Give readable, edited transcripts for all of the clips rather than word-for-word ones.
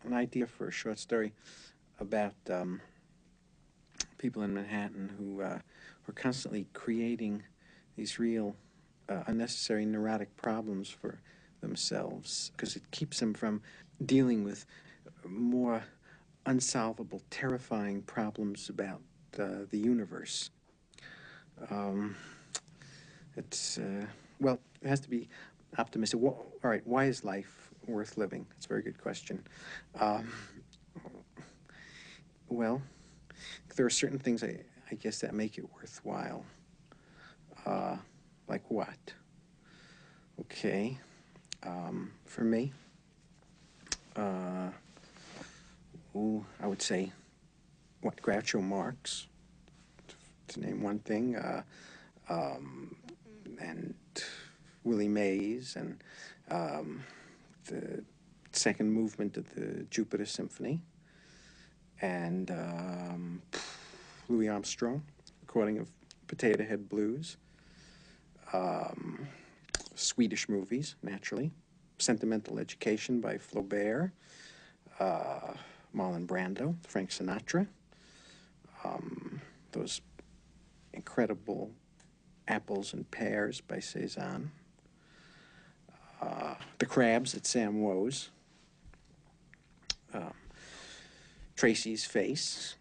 an idea for a short story about people in Manhattan who were constantly creating these real unnecessary neurotic problems for themselves because it keeps them from dealing with more unsolvable, terrifying problems about the universe. Um, it's, well, it has to be optimistic. All right, why is life worth living? That's a very good question. Um, well, there are certain things I guess that make it worthwhile. Uh, like what? Okay. For me, uh, I would say, what, Groucho Marx, to name one thing, um, and Willie Mays, and um, the second movement of the Jupiter Symphony, and Louis Armstrong, recording of Potato Head Blues, um, Swedish movies, naturally, Sentimental Education by Flaubert, uh, Marlon Brando, Frank Sinatra, those incredible Apples and Pears by Cezanne, The Crabs at Sam Woe's, um, Tracy's Face.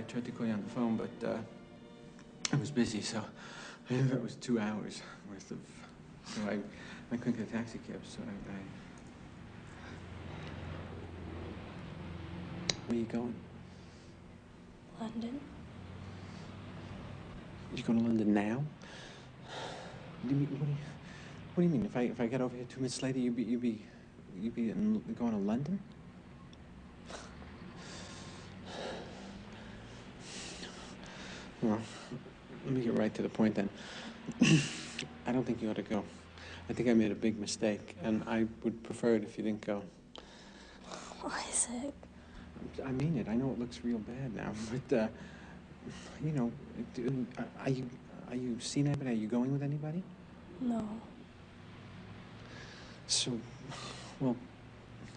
tried to call you on the phone, but I was busy, so I ended up with 2 hours worth of. So I couldn't get a taxi cab, so I. Where are you going? London. You going to London now? What do you mean? If I get over here 2 minutes later, you'd be going to London? Well, let me get right to the point then. I don't think you ought to go. I think I made a big mistake, and I would prefer it if you didn't go. Isaac. I mean it. I know it looks real bad now, but you know, are you seeing anybody? Are you going with anybody? No. So, well,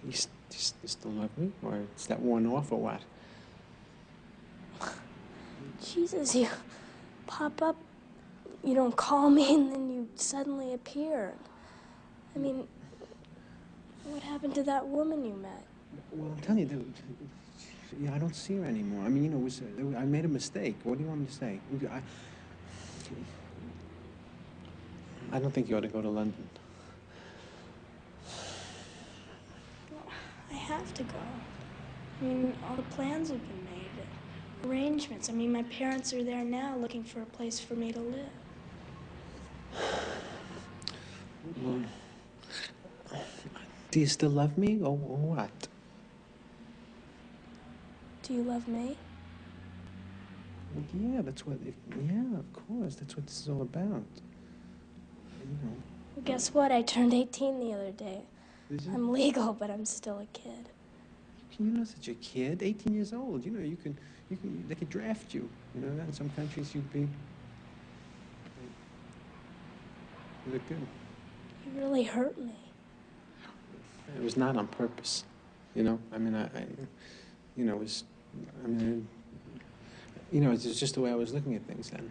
you still love me, or is that worn off, or what? Jesus, you pop up, you don't call me, and then you suddenly appear. I mean, what happened to that woman you met? Well, I'm telling you, I don't see her anymore. I mean, you know, I made a mistake. What do you want me to say? I don't think you ought to go to London. I have to go. I mean, all the plans have been made. Arrangements. I mean, my parents are there now looking for a place for me to live. Well, do you still love me, or what? Do you love me? Well, yeah, yeah, of course. That's what this is all about. You know. Well, guess what? I turned 18 the other day. Did you? I'm legal, but I'm still a kid. You're not such a kid. 18 years old. You know, they could draft you. You know, in some countries you'd be. You look good. You really hurt me. It was not on purpose. You know, I mean, you know, it was, I mean, you know, it's just the way I was looking at things then.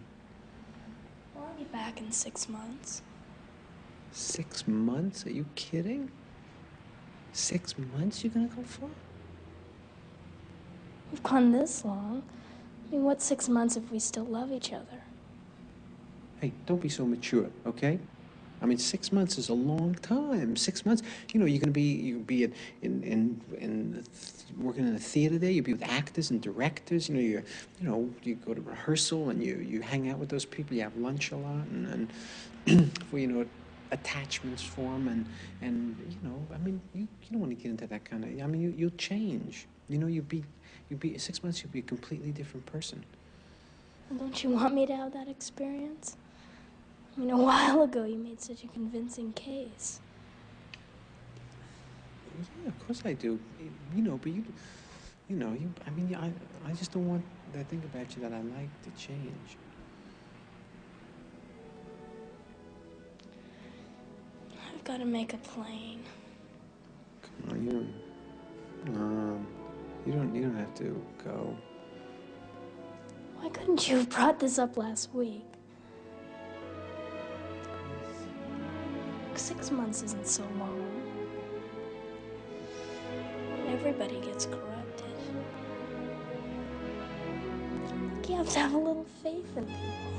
Well, I'll be back in 6 months. 6 months? Are you kidding? 6 months you're gonna go for? We've gone this long. I mean, what's 6 months if we still love each other? Hey, don't be so mature, okay? I mean, 6 months is a long time. 6 months, you know, you can be working in a theater there. You'll be with actors and directors. You you go to rehearsal and you hang out with those people. You have lunch a lot, and before you know it, attachments form, and you know, I mean, you don't want to get into that kind of. I mean, you'll change. You know, you'll be 6 months. You'll be a completely different person. Well, don't you want me to have that experience? I mean, a while ago you made such a convincing case. Yeah, of course I do. You know, but I mean, I just don't want that thing about you that I like to change. I've got to make a plane. Come on, you don't have to go. Why couldn't you have brought this up last week? 6 months isn't so long. Everybody gets corrupted. You have to have a little faith in people.